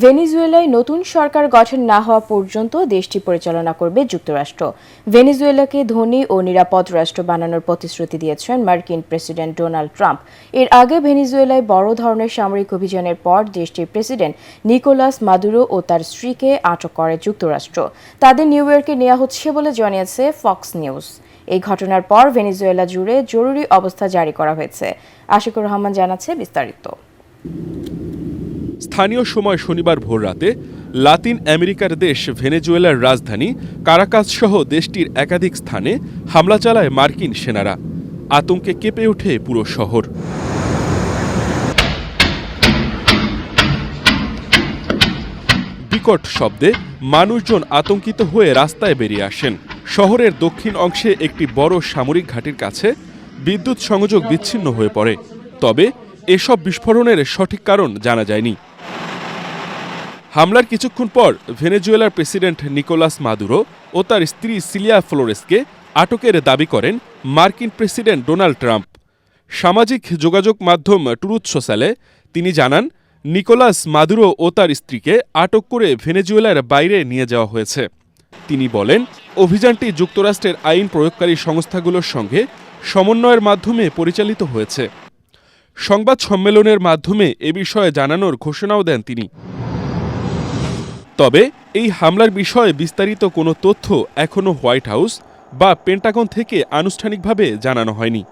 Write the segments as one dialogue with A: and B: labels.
A: ভেনেজুয়েলায় নতুন সরকার গঠন না হওয়া পর্যন্ত দেশটি পরিচালনা করবে যুক্তরাষ্ট্র। ভেনেজুয়েলাকে ধনী ও নিরাপদ রাষ্ট্র বানানোর প্রতিশ্রুতি দিয়েছেন মার্কিন প্রেসিডেন্ট ডোনাল্ড ট্রাম্প। এর আগে ভেনেজুয়েলায় বড় ধরনের সামরিক অভিযানের পর দেশটির প্রেসিডেন্ট নিকোলাস মাদুরো ও তার স্ত্রীকে আটক করে যুক্তরাষ্ট্র। তাদের নিউ ইয়র্কে নেওয়া হচ্ছে বলে জানিয়েছে ফক্স নিউজ। এই ঘটনার পর ভেনেজুয়েলা জুড়ে জরুরি অবস্থা জারি করা হয়েছে। আশিকুর রহমান জানাচ্ছে বিস্তারিত।
B: স্থানীয় সময় শনিবার ভোররাতে লাতিন আমেরিকার দেশ ভেনেজুয়েলার রাজধানী কারাকাস সহ দেশটির একাধিক স্থানে হামলা চালায় মার্কিন সেনারা। আতঙ্কে কেঁপে ওঠে পুরো শহর। বিকট শব্দে মানুষজন আতঙ্কিত হয়ে রাস্তায় বেরিয়ে আসেন। শহরের দক্ষিণ অংশে একটি বড় সামরিক ঘাঁটির কাছে বিদ্যুৎ সংযোগ বিচ্ছিন্ন হয়ে পড়ে। তবে এসব বিস্ফোরণের সঠিক কারণ জানা যায়নি। হামলার কিছুক্ষণ পর ভেনেজুয়েলার প্রেসিডেন্ট নিকোলাস মাদুরো ও তার স্ত্রী সিলিয়া ফ্লোরেসকে আটকের দাবি করেন মার্কিন প্রেসিডেন্ট ডোনাল্ড ট্রাম্প। সামাজিক যোগাযোগ মাধ্যম ট্রুথ সোশ্যালে তিনি জানান, নিকোলাস মাদুরো ও তার স্ত্রীকে আটক করে ভেনেজুয়েলার বাইরে নিয়ে যাওয়া হয়েছে। তিনি বলেন, অভিযানটি যুক্তরাষ্ট্রের আইন প্রয়োগকারী সংস্থাগুলোর সঙ্গে সমন্বয়ের মাধ্যমে পরিচালিত হয়েছে। সংবাদ সম্মেলনের মাধ্যমে এ বিষয়ে জানানোর ঘোষণাও দেন তিনি। তবে এই হামলার বিষয়ে বিস্তারিত কোনো তথ্য এখনও হোয়াইট হাউস বা পেন্টাগন থেকে আনুষ্ঠানিকভাবে জানানো হয়নি।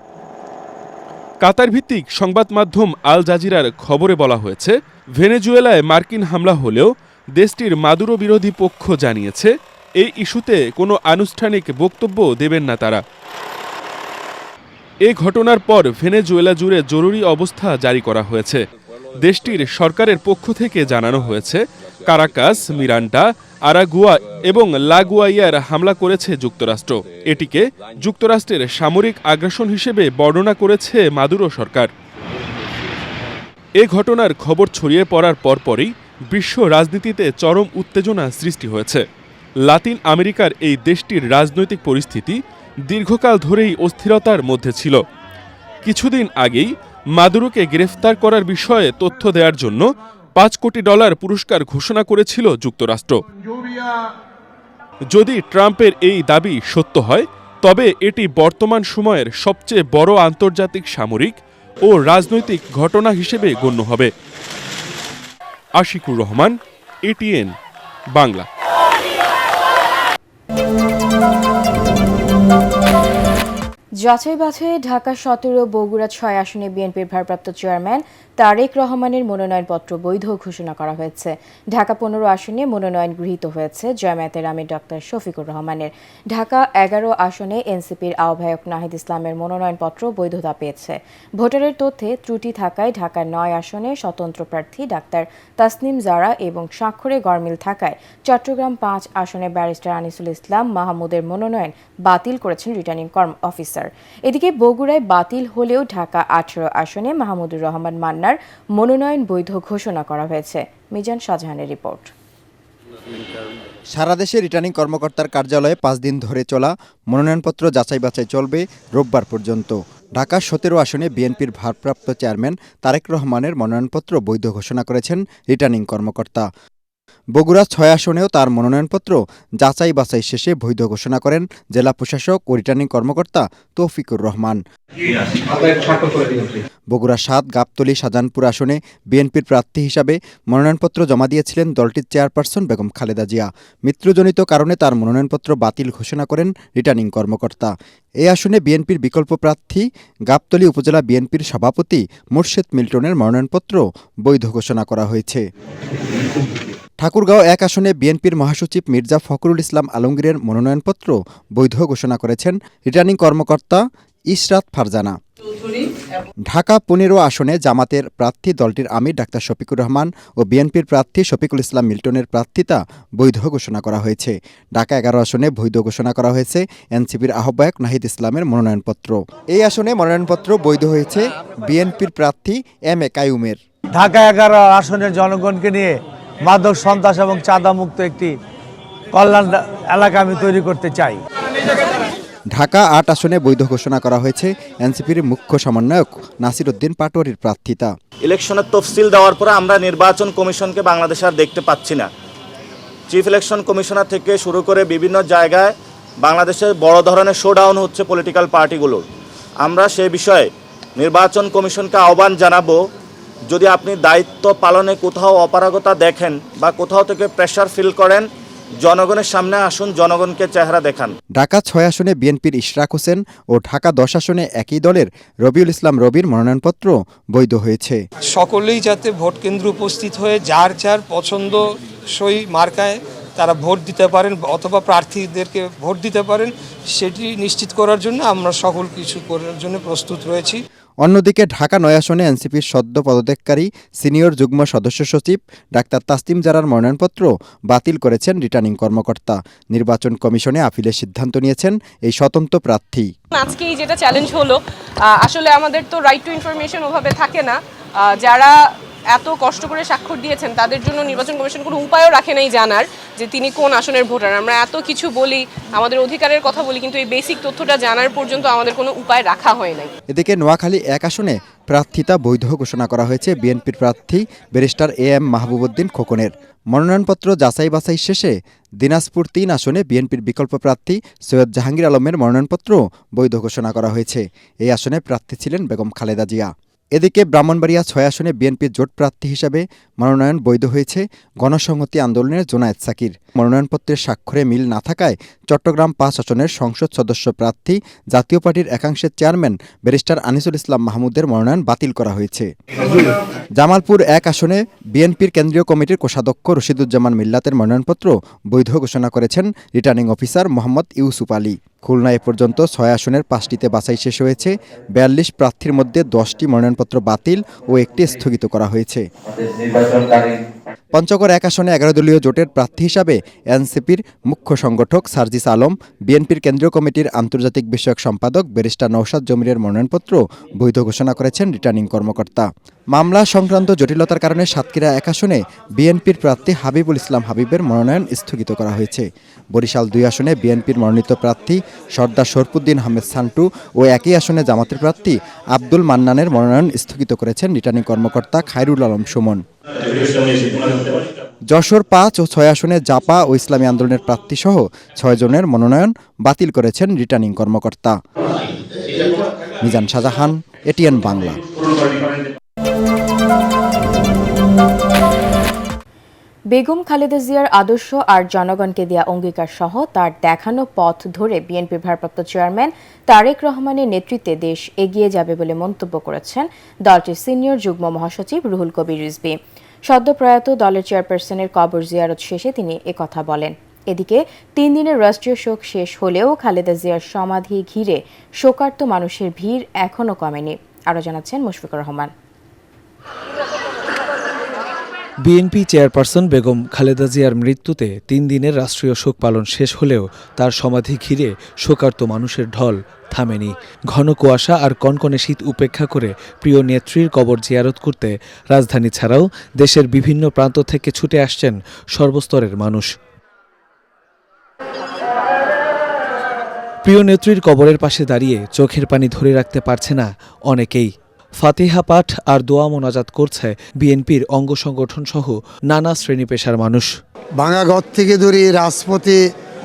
B: কাতার ভিত্তিক সংবাদ মাধ্যম আল জাজিরার খবরে বলা হয়েছে, ভেনেজুয়েলায় মার্কিন হামলা হলেও দেশটির মাদুরো বিরোধী পক্ষ জানিয়েছে এই ইস্যুতে কোনো আনুষ্ঠানিক বক্তব্য দেবেন না তারা। এ ঘটনার পর ভেনেজুয়েলা জুড়ে জরুরি অবস্থা জারি করা হয়েছে। দেশটির সরকারের পক্ষ থেকে জানানো হয়েছে, কারাকাস, মিরান্ডা, আরাগুয়া এবং লাগুয়াইয়ার হামলা করেছে যুক্তরাষ্ট্র। এটিকে যুক্তরাষ্ট্রের সামরিক আগ্রাসন হিসেবে বর্ণনা করেছে মাদুরো সরকার। এ ঘটনার খবর ছড়িয়ে পড়ার পরপরই বিশ্ব রাজনীতিতে চরম উত্তেজনা সৃষ্টি হয়েছে। লাতিন আমেরিকার এই দেশটির রাজনৈতিক পরিস্থিতি দীর্ঘকাল ধরেই অস্থিরতার মধ্যে ছিল। কিছুদিন আগেই মাদুরোকে গ্রেফতার করার বিষয়ে তথ্য দেওয়ার জন্য $5 কোটি পুরস্কার ঘোষণা করেছিল যুক্তরাষ্ট্র। যদি ট্রাম্পের এই দাবি সত্য হয়, তবে এটি বর্তমান সময়ের সবচেয়ে বড় আন্তর্জাতিক সামরিক ও রাজনৈতিক ঘটনা হিসেবে গণ্য হবে। আশিকুর রহমান, ATN বাংলা।
A: যাচাই বাছাই ঢাকা 17, বগুড়া 6 আসনে বিএনপির ভারপ্রাপ্ত চেয়ারম্যান তারেক রহমানের মনোনয়নপত্র বৈধ ঘোষণা করা হয়েছে। ঢাকা 15 আসনে মনোনয়ন গৃহীত হয়েছে জামায়াতের আমির ডক্টর শফিকুর রহমানের। ঢাকা 11 আসনে এনসিপির আহ্বায়ক নাহিদ ইসলামের মনোনয়নপত্র বৈধতা পেয়েছে। ভোটারের তথ্যে ত্রুটি থাকায় ঢাকা 9 আসনে স্বতন্ত্র প্রার্থী ডাক্তার তাসনিম জারা এবং স্বাক্ষরে গরমিল থাকায় চট্টগ্রাম 5 আসনে ব্যারিস্টার আনিসুল ইসলাম মাহমুদের মনোনয়ন বাতিল করেছেন রিটার্নিং অফিসার। এদিকে বগুড়ায় বাতিল হলেও ঢাকা 18 আসনে মাহমুদুর রহমান মান্নার মনোনয়ন বৈধ ঘোষণা করা হয়েছে। মিজান শাহজাহানের রিপোর্ট।
C: সারা দেশে রিটার্নিং কর্মকর্তার কার্যালয়ে 5 দিন ধরে চলা মনোনয়নপত্র যাচাই বাছাই চলবে রোববার পর্যন্ত। ঢাকা 17 আসনে বিএনপির ভারপ্রাপ্ত চেয়ারম্যান তারেক রহমানের মনোনয়নপত্র বৈধ ঘোষণা করেছেন রিটার্নিং কর্মকর্তা। বগুড়া 6 আসনেও তার মনোনয়নপত্র যাচাই বাছাই শেষে বৈধ ঘোষণা করেন জেলা প্রশাসক ও রিটার্নিং কর্মকর্তা তৌফিকুর রহমান। বগুড়া 7, গাবতলী, শাহজাহানপুর আসনে বিএনপির প্রার্থী হিসাবে মনোনয়নপত্র জমা দিয়েছিলেন দলটির চেয়ারপারসন বেগম খালেদা জিয়া। মৃত্যুজনিত কারণে তার মনোনয়নপত্র বাতিল ঘোষণা করেন রিটার্নিং কর্মকর্তা। এই আসনে বিএনপির বিকল্প প্রার্থী গাবতলী উপজেলা বিএনপির সভাপতি মোর্শেদ মিল্টনের মনোনয়নপত্র বৈধ ঘোষণা করা হয়েছে। ঠাকুরগাঁও 1 আসনে বিএনপির মহাসচিব মির্জা ফখরুল ইসলাম আলমগীরের মনোনয়নপত্র বৈধ ঘোষণা করেছেন রিটার্নিং কর্মকর্তা ইশরাত ফারজানা। ঢাকা 15 আসনে জামাতের প্রার্থী দলটির আমির ডাক্তার শফিকুর রহমান ও বিএনপির প্রার্থী শফিকুল ইসলাম মিল্টনের প্রার্থিতা বৈধ ঘোষণা করা হয়েছে। ঢাকা 11 আসনে বৈধ ঘোষণা করা হয়েছে এনসিপির আহ্বায়ক নাহিদ ইসলামের মনোনয়নপত্র। এই আসনে মনোনয়নপত্র বৈধ হয়েছে বিএনপির প্রার্থী MA কাইয়ুমের।
D: ঢাকা 11 আসনের জনগণকে নিয়ে মাদক, সন্ত্রাস এবং চাঁদা মুক্ত একটি কল্যাণ এলাকা আমি তৈরি করতে চাই।
C: ঢাকা ৮ আসনে বৈধ ঘোষণা করা হয়েছে এনসিপির মুখ্য সমন্বয়ক নাসির উদ্দিন পাটোয়ারির প্রার্থিতা।
E: ইলেকশনের তফসিল দেওয়ার পরে আমরা নির্বাচন কমিশনকে বাংলাদেশে আর দেখতে পাচ্ছি না। চিফ ইলেকশন কমিশনার থেকে শুরু করে বিভিন্ন জায়গায় বাংলাদেশে বড় ধরনের শোডাউন হচ্ছে পলিটিক্যাল পার্টিগুলোর। আমরা সেই বিষয়ে নির্বাচন কমিশনকে আহ্বান জানাবো, যদি আপনি দায়িত্ব পালনে কোথাও অপারগতা দেখেন বা কোথাও থেকে প্রেশার ফিল করেন, জনগণের সামনে আসুন, জনগণকে চেহারা দেখান।
C: ঢাকা ৬ আসনে বিএনপির ইশরাক হোসেন ও ঢাকা ১০ আসনে একই দলের রবিউল ইসলাম রবির মনোনয়নপত্র বৈধ হয়েছে।
F: সকলেই যাতে ভোট কেন্দ্রে উপস্থিত হয়ে যার যার পছন্দসই মার্কায় তারা ভোট দিতে পারেন অথবা প্রার্থীদেরকে ভোট দিতে পারেন, সেটি নিশ্চিত করার জন্য আমরা সকল কিছু করার জন্য প্রস্তুত রয়েছি।
C: অন্যদিকে ঢাকা ৯ আসনে এনসিপির সদ্য পদত্যাগকারী সিনিয়র যুগ্ম সদস্য সচিব ডাক্তার তাসলিম জারার মনোনয়নপত্র বাতিল করেছেন রিটার্নিং কর্মকর্তা। নির্বাচন কমিশনে আপিলের সিদ্ধান্ত নিয়েছেন এই স্বতন্ত্র প্রার্থী।
G: আজকেই যেটা চ্যালেঞ্জ হলো, আসলে আমাদের তো রাইট টু ইনফরমেশন ওভাবে থাকে না। যারা এত কষ্ট করে স্বাক্ষর দিয়েছেন তাদের জন্য নির্বাচন কমিশন কোনো উপায়ও রাখে নাই জানার যে তিনি কোন আসনের ভোটার। আমরা এত কিছু বলি, আমাদের অধিকারের কথা বলি, কিন্তু এই বেসিক তথ্যটা জানার পর্যন্ত আমাদের কোনো উপায় রাখা হয় নাই।
C: এদিকে নোয়াখালী ১ আসনে প্রার্থিতা বৈধ ঘোষণা করা হয়েছে বিএনপির প্রার্থী ব্যারিস্টার AM মাহবুবউদ্দিন খোকনের। মনোনয়নপত্র যাচাই বাছাই শেষে দিনাজপুর ৩ আসনে বিএনপির বিকল্প প্রার্থী সৈয়দ জাহাঙ্গীর আলমের মনোনয়নপত্র বৈধ ঘোষণা করা হয়েছে। এই আসনে প্রার্থী ছিলেন বেগম খালেদা জিয়া। এদিকে ব্রাহ্মণবাড়িয়া ৬ আসনে বিএনপির জোট প্রার্থী হিসাবে মনোনয়ন বৈধ হয়েছে গণসংহতি আন্দোলনের জোনায়েদ সাকির। মনোনয়নপত্রের স্বাক্ষরে মিল না থাকায় চট্টগ্রাম ৫ আসনের সংসদ সদস্য প্রার্থী জাতীয় পার্টির একাংশের চেয়ারম্যান ব্যারিস্টার আনিসুল ইসলাম মাহমুদের মনোনয়ন বাতিল করা হয়েছে। জামালপুর ১ আসনে বিএনপির কেন্দ্রীয় কমিটির কোষাধ্যক্ষ রশিদুজ্জামান মিল্লাতের মনোনয়নপত্র বৈধ ঘোষণা করেছেন রিটার্নিং অফিসার মোহাম্মদ ইউসুফ আলী। খুলনা এ পর্যন্ত ৬ আসনের ৫টিতে বাছাই শেষ হয়েছে। ৪২ প্রার্থীর মধ্যে ১০টি মনোনয়নপত্র বাতিল ও একটি স্থগিত করা হয়েছে। পঞ্চগড় ১ আসনে ১১ দলীয় জোটের প্রার্থী হিসাবে এনসিপির মুখ্য সংগঠক সার্জিস আলম, বিএনপির কেন্দ্রীয় কমিটির আন্তর্জাতিক বিষয়ক সম্পাদক ব্যারিস্টার নওশাদ জমিরের মনোনয়নপত্র বৈধ ঘোষণা করেছেন রিটার্নিং কর্মকর্তা। মামলা সংক্রান্ত জটিলতার কারণে সাতক্ষীরা ১ আসনে বিএনপির প্রার্থী হাবিবুল ইসলাম হাবিবের মনোনয়ন স্থগিত করা হয়েছে। বরিশাল ২ আসনে বিএনপির মনোনীত প্রার্থী সর্দার শরফুদ্দিন আহমেদ সান্টু ও একই আসনে জামাতের প্রার্থী আব্দুল মান্নানের মনোনয়ন স্থগিত করেছেন রিটার্নিং কর্মকর্তা খায়রুল আলম সুমন। যশোর ৫ ও ৬ আসনে জাপা ও ইসলামী আন্দোলনের প্রার্থীসহ ৬ জনের মনোনয়ন বাতিল করেছেন রিটার্নিং কর্মকর্তা। মিজান শাহজাহান, এটিএন বাংলা।
A: বেগম খালেদা জিয়ার আদর্শ আর জনগণকে দেয়া অঙ্গীকার সহ তার দেখানো পথ ধরে বিএনপির ভারপ্রাপ্ত চেয়ারম্যান তারেক রহমানের নেতৃত্বে দেশ এগিয়ে যাবে বলে মন্তব্য করেছেন দলটির সিনিয়র যুগ্ম মহাসচিব রুহুল কবির রিজভী। সদ্য প্রয়াত দলের চেয়ারপারসনের কবর জিয়ারত শেষে তিনি একথা বলেন। এদিকে ৩ দিনের রাষ্ট্রীয় শোক শেষ হলেও খালেদা জিয়ার সমাধি ঘিরে শোকার্ত মানুষের ভিড় এখনও কমেনি। আরও জানাচ্ছেন মুশফিকুর রহমান।
H: বিএনপি চেয়ারপারসন বেগম খালেদা জিয়ার মৃত্যুতে ৩ দিনের রাষ্ট্রীয় শোক পালন শেষ হলেও তার সমাধি ঘিরে শোকার্ত মানুষের ঢল থামেনি। ঘন কুয়াশা আর কনকনে শীত উপেক্ষা করে প্রিয় নেত্রীর কবর জিয়ারত করতে রাজধানী ছাড়াও দেশের বিভিন্ন প্রান্ত থেকে ছুটে আসছেন সর্বস্তরের মানুষ। প্রিয় নেত্রীর কবরের পাশে দাঁড়িয়ে চোখের পানি ধরে রাখতে পারছে না অনেকেই। ফাতিহা পাঠ আর দোয়া মোনাজাত করছে বিএনপির অঙ্গ সংগঠন সহ নানা শ্রেণী পেশার মানুষ।
I: ভাঙা ঘর থেকে ধরে রাজপথে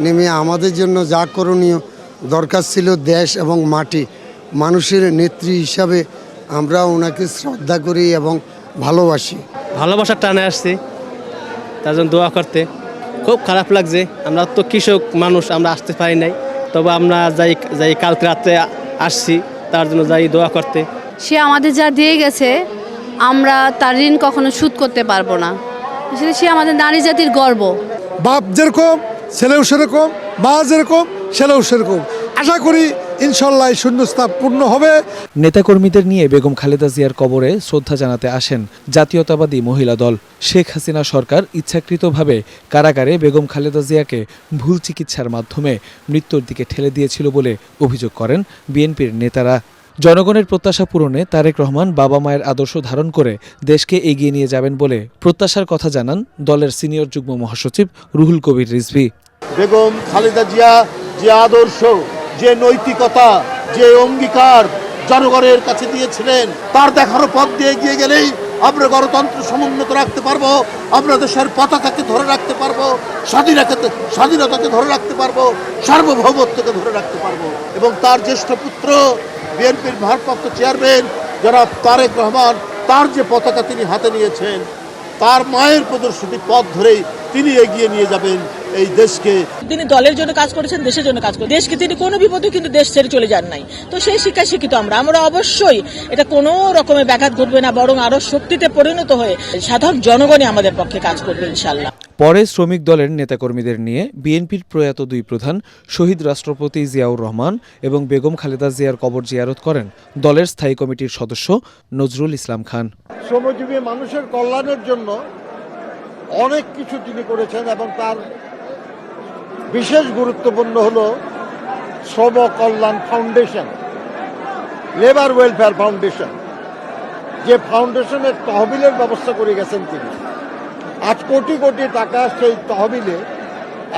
I: নেমে আমাদের জন্য যা করণীয় দরকার ছিল দেশ এবং মাটি, মানুষের নেত্রী হিসাবে আমরা ওনাকে শ্রদ্ধা করি এবং ভালোবাসি।
J: ভালোবাসার টানে আসছি, তার জন্য দোয়া করতে। খুব খারাপ লাগছে, আমরা তো কৃষক মানুষ, আমরা আসতে পারি নাই, তবে আমরা যাই কালকে রাত্রে আসছি তার জন্য যাই দোয়া করতে।
K: সে আমাদের যা দিয়ে গেছে আমরা তার ঋণ কখনো শোধ করতে পারবো না। আসলে সে আমাদের নারী জাতির গর্ব।
L: বাপ যেরকম ছেলেও সেরকম, মা যেরকম ছেলেও সেরকম। আশা করি ইনশাল্লাহ শূন্যস্থান পূর্ণ হবে।
H: নেতাকর্মীদের নিয়ে বেগম খালেদা জিয়ার কবরে শ্রদ্ধা জানাতে আসেন জাতীয়তাবাদী মহিলা দল। শেখ হাসিনা সরকার ইচ্ছাকৃতভাবে কারাগারে বেগম খালেদা জিয়াকে ভুল চিকিৎসার মাধ্যমে মৃত্যুর দিকে ঠেলে দিয়েছিল বলে অভিযোগ করেন বিএনপির নেতারা। জনগণের প্রত্যাশা পূরণে তারেক রহমান বাবা মায়ের আদর্শ ধারণ করে দেশকে এগিয়ে নিয়ে যাবেন বলে প্রত্যাশার কথা জানান দলের সিনিয়র যুগ্ম মহাসচিব রুহুল কবির রিজভী।
M: বেগম খালেদা জিয়া যে আদর্শ যে নৈতিকতা, যে অঙ্গীকার জনগণের কাছে দিয়েছিলেন, তার দেখানো পথ দিয়ে এগিয়ে গেলেই আমরা গণতন্ত্র সমুন্নত রাখতে পারবো, আমরা দেশের পতাকাকে ধরে রাখতে পারবো, স্বাধীনতাকে ধরে রাখতে পারবো, সার্বভৌমত্বকে ধরে রাখতে পারবো। এবং তার জ্যেষ্ঠ পুত্র বিএনপির ভারপ্রাপ্ত চেয়ারম্যান জনাব তারেক রহমান, তার যে পতাকা তিনি হাতে নিয়েছেন, তার মায়ের প্রদর্শিত পথ ধরেই তিনি এগিয়ে নিয়ে যাবেন এই দেশকে।
N: তিনি দলের জন্য কাজ করেছেন, দেশের জন্য কাজ করেছেন, দেশকে তিনি কোনো বিপদে কিন্তু দেশ ছেড়ে চলে যান নাই। তো সেই শিক্ষায় শিক্ষিত আমরা অবশ্যই এটা কোনো রকমের ব্যাঘাত ঘটবে না, বরং আরো শক্তিতে পরিণত হয়ে সাধারণ জনগণই আমাদের পক্ষে কাজ করবে ইনশাল্লাহ।
H: পরে শ্রমিক দলের নেতাকর্মীদের নিয়ে বিএনপির প্রয়াত দুই প্রধান শহীদ রাষ্ট্রপতি জিয়াউর রহমান এবং বেগম খালেদা জিয়ার কবর জিয়ারত করেন দলের স্থায়ী কমিটির সদস্য নজরুল ইসলাম খান।
M: শ্রমজীবী মানুষের কল্যাণের জন্য অনেক কিছু তিনি করেছেন এবং তার বিশেষ গুরুত্বপূর্ণ হলো শ্রম কল্যাণ ফাউন্ডেশন, লেবার ওয়েলফেয়ার ফাউন্ডেশন, যে ফাউন্ডেশনের তহবিলের ব্যবস্থা করে গেছেন তিনি। আজ কোটি কোটি টাকা সেই তহবিলে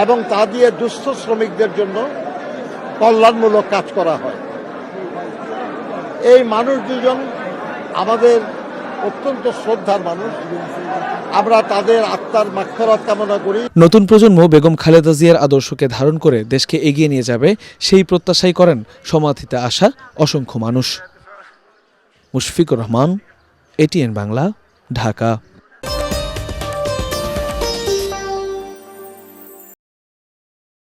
M: এবং তা দিয়ে দুস্থ শ্রমিকদের জন্য কল্যাণমূলক কাজ করা হয়। এই মানুষ দুজন আমাদের অত্যন্ত শ্রদ্ধার মানুষ, আমরা তাদের আত্মার মাগফিরাত কামনা করি।
H: নতুন প্রজন্ম বেগম খালেদা জিয়ার আদর্শকে ধারণ করে দেশকে এগিয়ে নিয়ে যাবে, সেই প্রত্যাশাই করেন সমাধিতে আসা অসংখ্য মানুষ। মুশফিকুর রহমান, এটিএন বাংলা, ঢাকা।